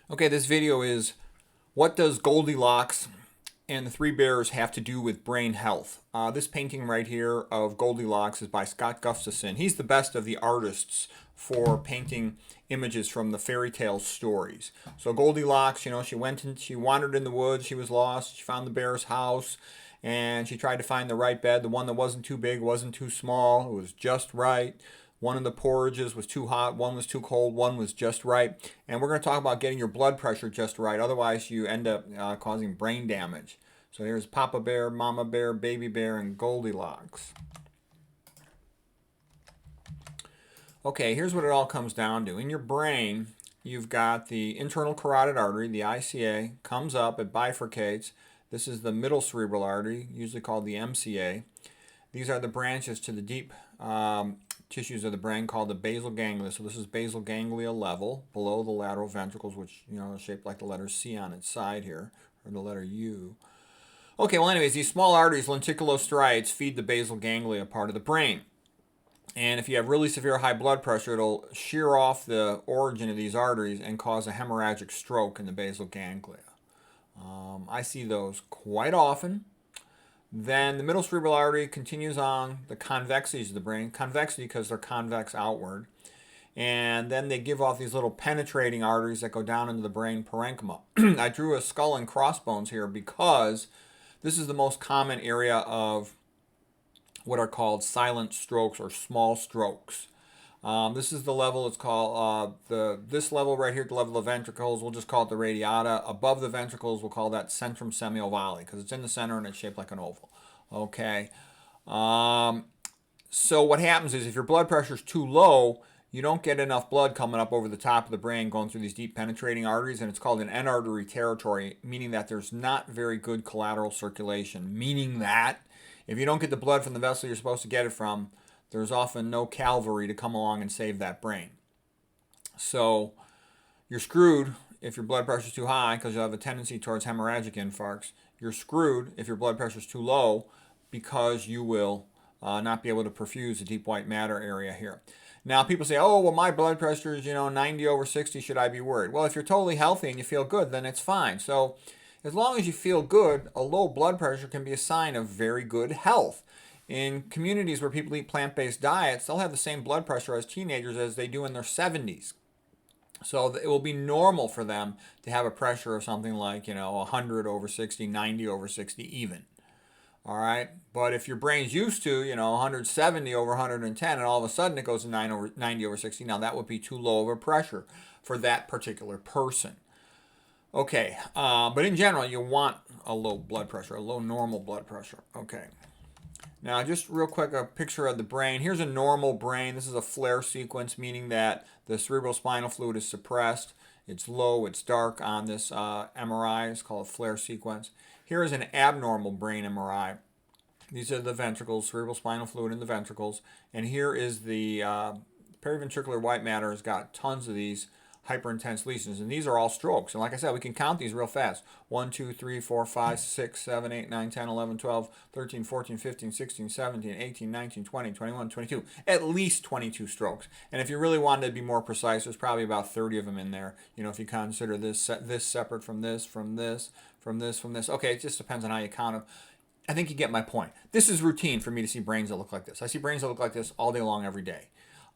Okay, this video is what does Goldilocks and the Three Bears have to do with brain health? This painting right here of Goldilocks is by Scott Gustafson. He's the best of the artists for painting images from the fairy tale stories. So Goldilocks, she wandered in the woods, she was lost, she found the bear's house, and she tried to find the right bed, the one that wasn't too big, wasn't too small, it was just right. One of the porridges was too hot, one was too cold, one was just right. And we're going to talk about getting your blood pressure just right. Otherwise, you end up causing brain damage. So here's Papa Bear, Mama Bear, Baby Bear, and Goldilocks. Okay, here's what it all comes down to. In your brain, you've got the internal carotid artery, the ICA, comes up, it bifurcates. This is the middle cerebral artery, usually called the MCA. These are the branches to the deep tissues of the brain called the basal ganglia. So this is basal ganglia level below the lateral ventricles, which is shaped like the letter C on its side here, or the letter U. Okay, well anyways, these small arteries, lenticulostriates, feed the basal ganglia part of the brain. And if you have really severe high blood pressure, it'll shear off the origin of these arteries and cause a hemorrhagic stroke in the basal ganglia. I see those quite often. Then the middle cerebral artery continues on the convexities of the brain. Convexity because they're convex outward. And then they give off these little penetrating arteries that go down into the brain parenchyma. I drew a skull and crossbones here because this is the most common area of what are called silent strokes or small strokes. This is the level, it's called, this level right here, the level of ventricles, we'll just call it the radiata. Above the ventricles, we'll call that centrum semiovale because it's in the center and it's shaped like an oval. Okay. So what happens is if your blood pressure is too low, you don't get enough blood coming up over the top of the brain going through these deep penetrating arteries, and it's called an end artery territory, meaning that there's not very good collateral circulation, meaning that if you don't get the blood from the vessel you're supposed to get it from, there's often no cavalry to come along and save that brain. So you're screwed if your blood pressure is too high because you'll have a tendency towards hemorrhagic infarcts. You're screwed if your blood pressure is too low because you will not be able to perfuse the deep white matter area here. Now people say, oh, well my blood pressure is 90 over 60, should I be worried? Well, if you're totally healthy and you feel good, then it's fine. So as long as you feel good, a low blood pressure can be a sign of very good health. In communities where people eat plant-based diets, they'll have the same blood pressure as teenagers as they do in their 70s. So it will be normal for them to have a pressure of something like, 100 over 60, 90 over 60 even. All right? But if your brain's used to, 170 over 110, and all of a sudden it goes to 90 over 60, now that would be too low of a pressure for that particular person. Okay, but in general, you want a low blood pressure, a low normal blood pressure. Okay. Now, just real quick, a picture of the brain. Here's a normal brain. This is a flare sequence, meaning that the cerebrospinal fluid is suppressed. It's low, it's dark on this MRI. It's called a flare sequence. Here is an abnormal brain MRI. These are the ventricles, cerebrospinal fluid in the ventricles. And here is the periventricular white matter has got tons of these hyperintense lesions, and these are all strokes. And like I said, we can count these real fast. 1, 2, 3, 4, 5, 6, 7, 8, 9, 10, 11, 12, 13, 14, 15, 16, 17, 18, 19, 20, 21, 22. At least 22 strokes. And if you really wanted to be more precise, there's probably about 30 of them in there. If you consider this separate from this, from this, from this, from this. Okay, it just depends on how you count them. I think you get my point. This is routine for me to see brains that look like this. I see brains that look like this all day long, every day.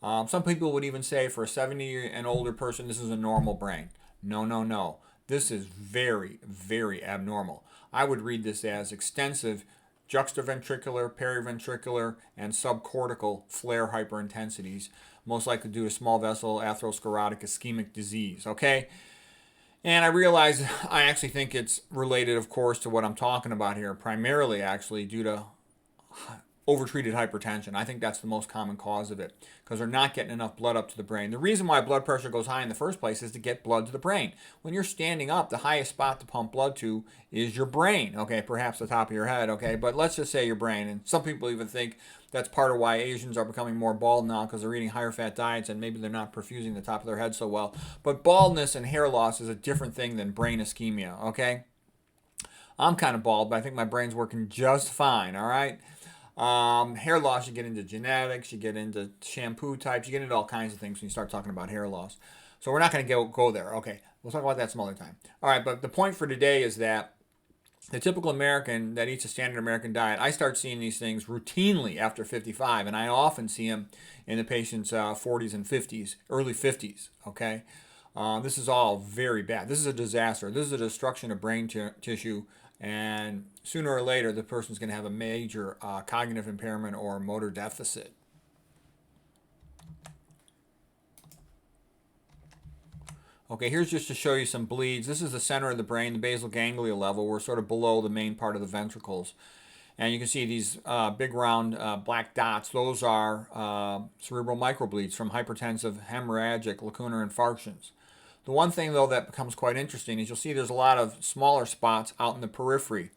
Some people would even say for a 70 and older person, this is a normal brain. No, no, no. This is very, very abnormal. I would read this as extensive juxtaventricular, periventricular, and subcortical flare hyperintensities, most likely due to small vessel atherosclerotic ischemic disease, okay? And I realize I actually think it's related, of course, to what I'm talking about here, primarily actually due to overtreated hypertension. I think that's the most common cause of it because they're not getting enough blood up to the brain. The reason why blood pressure goes high in the first place is to get blood to the brain. When you're standing up, the highest spot to pump blood to is your brain. Okay, perhaps the top of your head, okay, but let's just say your brain. And some people even think that's part of why Asians are becoming more bald now because they're eating higher fat diets and maybe they're not perfusing the top of their head so well. But baldness and hair loss is a different thing than brain ischemia, okay? I'm kind of bald, but I think my brain's working just fine, all right? Hair loss, you get into genetics, you get into shampoo types, you get into all kinds of things when you start talking about hair loss. So we're not going to go there. Okay, We'll talk about that some other time. All right, but the point for today is that the typical American that eats a standard American diet, I start seeing these things routinely after 55, and I often see them in the patient's 40s and 50s, early 50s, okay? This is all very bad. This is a disaster. This is a destruction of brain tissue, and sooner or later, the person's going to have a major cognitive impairment or motor deficit. Okay, here's just to show you some bleeds. This is the center of the brain, the basal ganglia level. We're sort of below the main part of the ventricles. And you can see these big round black dots. Those are cerebral microbleeds from hypertensive hemorrhagic lacunar infarctions. The one thing, though, that becomes quite interesting is you'll see there's a lot of smaller spots out in the periphery.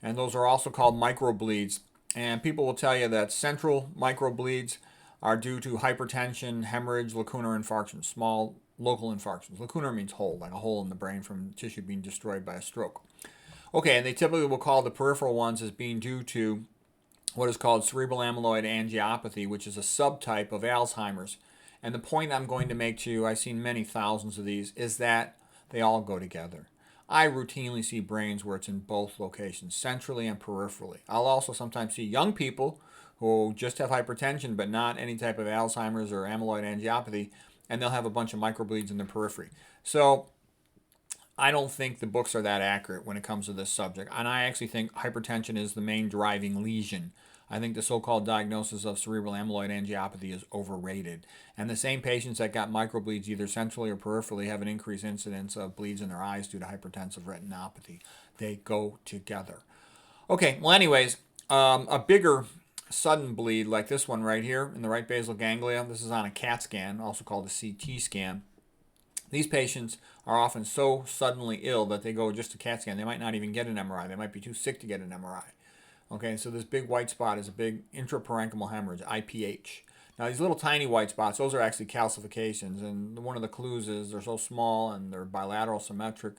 And those are also called microbleeds. And people will tell you that central microbleeds are due to hypertension, hemorrhage, lacunar infarctions, small local infarctions. Lacunar means hole, like a hole in the brain from tissue being destroyed by a stroke. Okay, and they typically will call the peripheral ones as being due to what is called cerebral amyloid angiopathy, which is a subtype of Alzheimer's. And the point I'm going to make to you, I've seen many thousands of these, is that they all go together. I routinely see brains where it's in both locations, centrally and peripherally. I'll also sometimes see young people who just have hypertension but not any type of Alzheimer's or amyloid angiopathy, and they'll have a bunch of microbleeds in the periphery. So I don't think the books are that accurate when it comes to this subject. And I actually think hypertension is the main driving lesion. I think the so-called diagnosis of cerebral amyloid angiopathy is overrated. And the same patients that got microbleeds either centrally or peripherally have an increased incidence of bleeds in their eyes due to hypertensive retinopathy. They go together. Okay, well anyways, a bigger sudden bleed like this one right here in the right basal ganglia, this is on a CAT scan, also called a CT scan. These patients are often so suddenly ill that they go just to CAT scan. They might not even get an MRI. They might be too sick to get an MRI. Okay, so this big white spot is a big intraparenchymal hemorrhage, IPH. Now these little tiny white spots, those are actually calcifications, and one of the clues is they're so small and they're bilateral symmetric.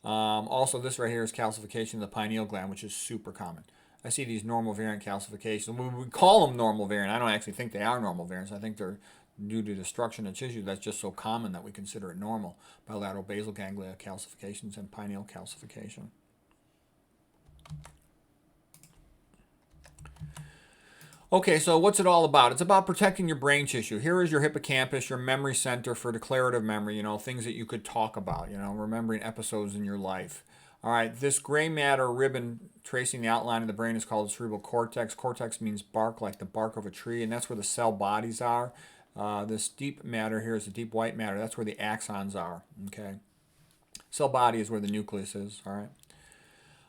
Also, this right here is calcification of the pineal gland, which is super common. I see these normal variant calcifications. We call them normal variant. I don't actually think they are normal variants. I think they're due to destruction of tissue that's just so common that we consider it normal. Bilateral basal ganglia calcifications and pineal calcification. Okay, so what's it all about? It's about protecting your brain tissue. Here is your hippocampus, your memory center for declarative memory, things that you could talk about, remembering episodes in your life. All right, this gray matter ribbon tracing the outline of the brain is called the cerebral cortex. Cortex means bark, like the bark of a tree, and that's where the cell bodies are. This deep matter here is the deep white matter. That's where the axons are, okay? Cell body is where the nucleus is, all right,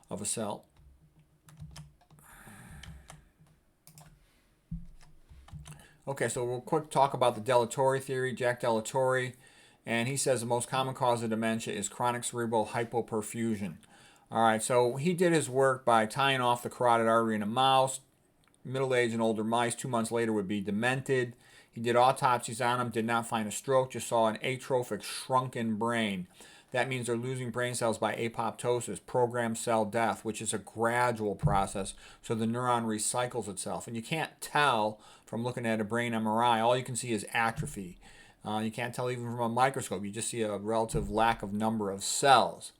of a cell. Okay, so we'll quick talk about the Delatorre theory, Jack Delatorre, and he says the most common cause of dementia is chronic cerebral hypoperfusion. All right, so he did his work by tying off the carotid artery in a mouse. Middle-aged and older mice 2 months later would be demented. He did autopsies on them, did not find a stroke, just saw an atrophic, shrunken brain. That means they're losing brain cells by apoptosis, programmed cell death, which is a gradual process, so the neuron recycles itself. And you can't tell from looking at a brain MRI. All you can see is atrophy. You can't tell even from a microscope. You just see a relative lack of number of cells.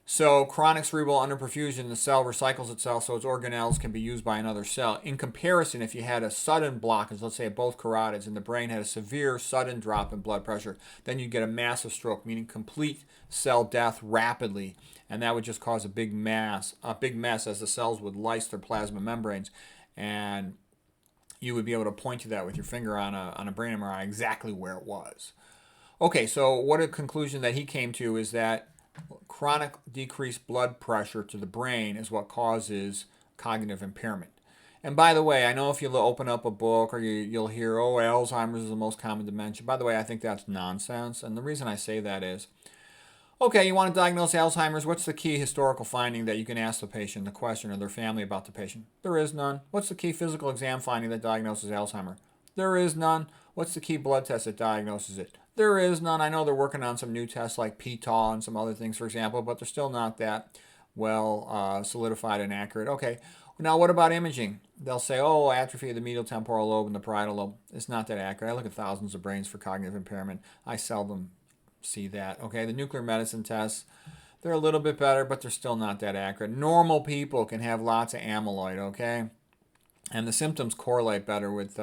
So chronic cerebral under-perfusion, the cell recycles itself so its organelles can be used by another cell. In comparison, if you had a sudden blockage, let's say at both carotids, and the brain had a severe sudden drop in blood pressure, then you get a massive stroke, meaning complete cell death rapidly, and that would just cause a big mess as the cells would lyse their plasma membranes, and you would be able to point to that with your finger on a brain MRI exactly where it was. Okay, so what a conclusion that he came to is that chronic decreased blood pressure to the brain is what causes cognitive impairment. And by the way, I know if you open up a book or you'll hear, oh, Alzheimer's is the most common dementia. By the way, I think that's nonsense. And the reason I say that is, okay, you want to diagnose Alzheimer's, what's the key historical finding that you can ask the patient, the question, or their family about the patient? There is none. What's the key physical exam finding that diagnoses Alzheimer's? There is none. What's the key blood test that diagnoses it? There is none. I know they're working on some new tests like PTAW and some other things, for example, but they're still not that well solidified and accurate. Okay, now what about imaging? They'll say, oh, atrophy of the medial temporal lobe and the parietal lobe. It's not that accurate. I look at thousands of brains for cognitive impairment. I seldom see that. Okay, the nuclear medicine tests, they're a little bit better, but they're still not that accurate. Normal people can have lots of amyloid, okay? And the symptoms correlate better with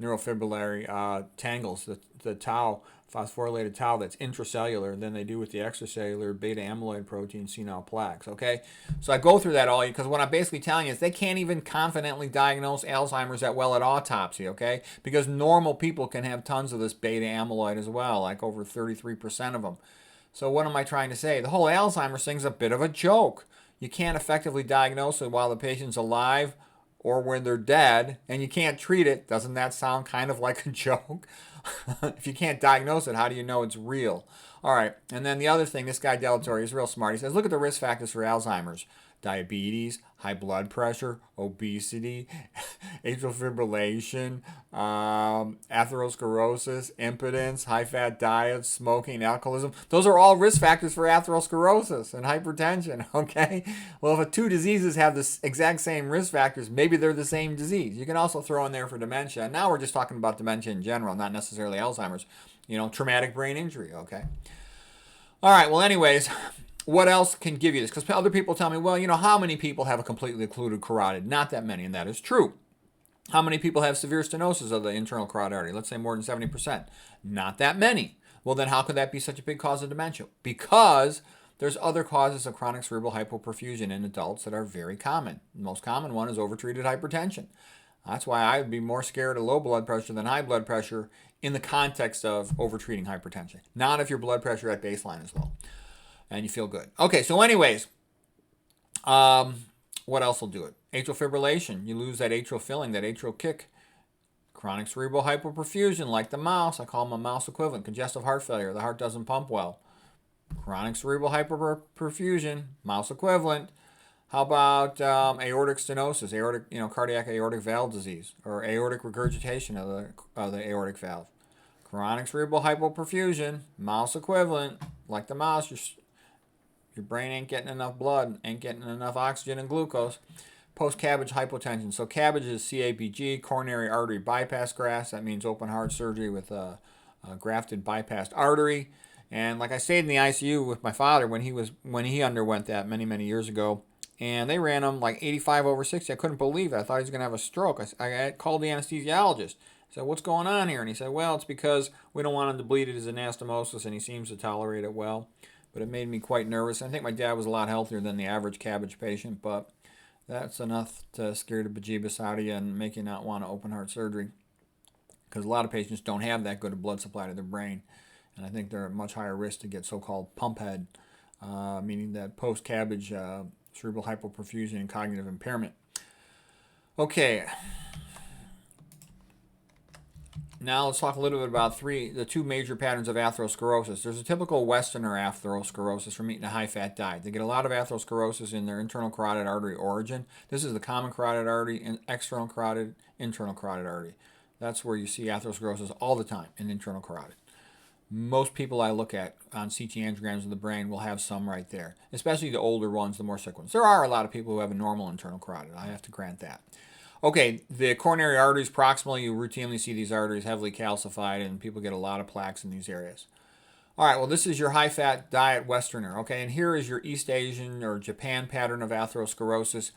neurofibrillary tangles, the tau, phosphorylated tau that's intracellular, than they do with the extracellular beta amyloid protein senile plaques, okay? So I go through that all because what I'm basically telling you is they can't even confidently diagnose Alzheimer's that well at autopsy, okay? Because normal people can have tons of this beta amyloid as well, like over 33% of them. So what am I trying to say? The whole Alzheimer's thing's a bit of a joke. You can't effectively diagnose it while the patient's alive or when they're dead, and you can't treat it. Doesn't that sound kind of like a joke? If you can't diagnose it, how do you know it's real? All right, and then the other thing, this guy Delatorre, he's real smart. He says, look at the risk factors for Alzheimer's. Diabetes, high blood pressure, obesity, atrial fibrillation, atherosclerosis, impotence, high-fat diets, smoking, alcoholism. Those are all risk factors for atherosclerosis and hypertension, okay? Well, if two diseases have the exact same risk factors, maybe they're the same disease. You can also throw in there for dementia. Now we're just talking about dementia in general, not necessarily Alzheimer's. You know, traumatic brain injury, okay? All right, well, anyways, what else can give you this? Because other people tell me, well, you know, how many people have a completely occluded carotid? Not that many, and that is true. How many people have severe stenosis of the internal carotid artery? Let's say more than 70%. Not that many. Well, then how could that be such a big cause of dementia? Because there's other causes of chronic cerebral hypoperfusion in adults that are very common. The most common one is overtreated hypertension. That's why I would be more scared of low blood pressure than high blood pressure in the context of overtreating hypertension. Not if your blood pressure at baseline is low and you feel good. Okay, so anyways, what else will do it? Atrial fibrillation. You lose that atrial filling, that atrial kick. Chronic cerebral hypoperfusion, like the mouse. I call them a mouse equivalent. Congestive heart failure. The heart doesn't pump well. Chronic cerebral hypoperfusion, mouse equivalent. How about aortic stenosis, cardiac aortic valve disease, or aortic regurgitation of the aortic valve? Chronic cerebral hypoperfusion, mouse equivalent, like the mouse. Your brain ain't getting enough blood, ain't getting enough oxygen and glucose. Post-CABG hypotension. So CABG is CABG, coronary artery bypass grafts. That means open heart surgery with a grafted bypassed artery. And like I stayed in the ICU with my father when he underwent that many years ago. And they ran him like 85/60. I couldn't believe it. I thought he was going to have a stroke. I called the anesthesiologist. I said, what's going on here? And he said, well, it's because we don't want him to bleed at his anastomosis, and he seems to tolerate it well. But it made me quite nervous. I think my dad was a lot healthier than the average CABG patient, but that's enough to scare the bejeebus out of you and make you not want to open heart surgery, because a lot of patients don't have that good a blood supply to their brain, and I think they're at much higher risk to get so-called pump head, meaning that post-CABG cerebral hypoperfusion and cognitive impairment. Okay. Now let's talk a little bit about the two major patterns of atherosclerosis. There's a typical Westerner atherosclerosis from eating a high-fat diet. They get a lot of atherosclerosis in their internal carotid artery origin. This is the common carotid artery, external carotid, internal carotid artery. That's where you see atherosclerosis all the time in internal carotid. Most people I look at on CT angiograms of the brain will have some right there, especially the older ones, the more sick ones. There are a lot of people who have a normal internal carotid. I have to grant that. Okay, the coronary arteries proximally, you routinely see these arteries heavily calcified, and people get a lot of plaques in these areas. All right, well, this is your high-fat diet Westerner, okay? And here is your East Asian or Japan pattern of atherosclerosis.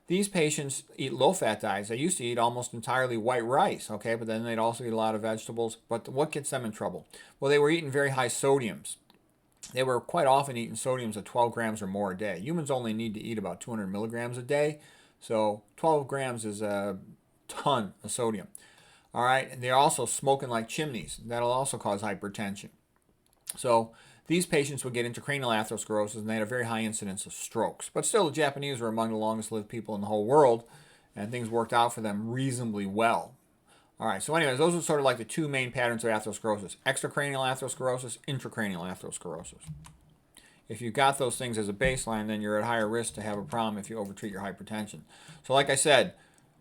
These patients eat low-fat diets. They used to eat almost entirely white rice, okay? But then they'd also eat a lot of vegetables. But what gets them in trouble? Well, they were eating very high sodiums. They were quite often eating sodiums of 12 grams or more a day. Humans only need to eat about 200 milligrams a day. So 12 grams is a ton of sodium. All right, and they're also smoking like chimneys. That'll also cause hypertension. So these patients would get intracranial atherosclerosis, and they had a very high incidence of strokes. But still, the Japanese were among the longest lived people in the whole world, and things worked out for them reasonably well. All right, so anyways, those are sort of like the two main patterns of atherosclerosis: extracranial atherosclerosis, intracranial atherosclerosis. If you've got those things as a baseline, then you're at higher risk to have a problem if you overtreat your hypertension. So like I said,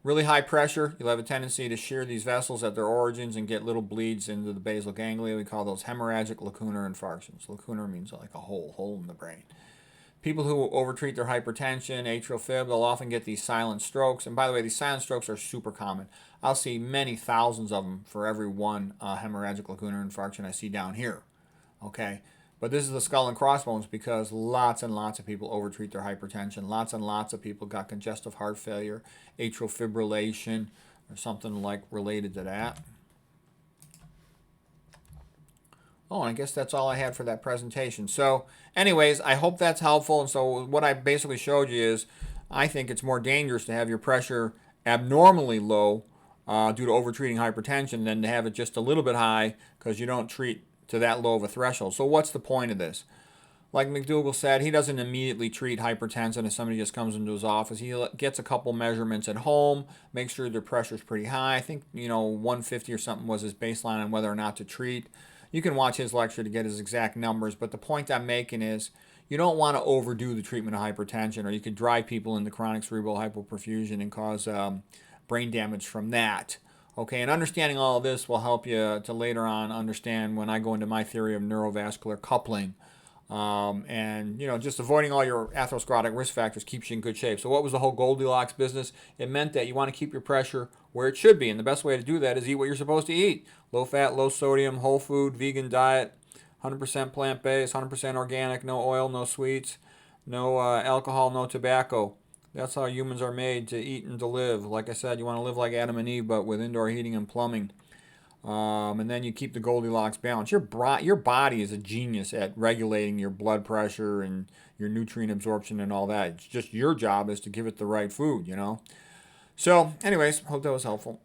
really high pressure, you'll have a tendency to shear these vessels at their origins and get little bleeds into the basal ganglia. We call those hemorrhagic lacunar infarctions. Lacunar means like a hole in the brain. People who overtreat their hypertension, atrial fib, they'll often get these silent strokes. And by the way, these silent strokes are super common. I'll see many thousands of them for every one hemorrhagic lacunar infarction I see down here. Okay? But this is the skull and crossbones because lots and lots of people overtreat their hypertension. Lots and lots of people got congestive heart failure, atrial fibrillation, or something like related to that. Oh, and I guess that's all I had for that presentation. So anyways, I hope that's helpful. And so what I basically showed you is I think it's more dangerous to have your pressure abnormally low due to overtreating hypertension than to have it just a little bit high because you don't treat to that low of a threshold. So what's the point of this? Like McDougall said, he doesn't immediately treat hypertension if somebody just comes into his office. He gets a couple measurements at home, makes sure their pressure's pretty high. I think, 150 or something was his baseline on whether or not to treat. You can watch his lecture to get his exact numbers, but the point I'm making is you don't want to overdo the treatment of hypertension, or you could drive people into chronic cerebral hypoperfusion and cause brain damage from that. Okay, and understanding all of this will help you to later on understand when I go into my theory of neurovascular coupling. And just avoiding all your atherosclerotic risk factors keeps you in good shape. So what was the whole Goldilocks business? It meant that you want to keep your pressure where it should be, and the best way to do that is eat what you're supposed to eat: low fat, low sodium, whole food, vegan diet, 100% plant-based, 100% organic, no oil, no sweets, no alcohol, no tobacco. That's how humans are made, to eat and to live. Like I said, you want to live like Adam and Eve, but with indoor heating and plumbing. And then you keep the Goldilocks balance. Your body is a genius at regulating your blood pressure and your nutrient absorption and all that. It's just your job is to give it the right food, So anyways, hope that was helpful.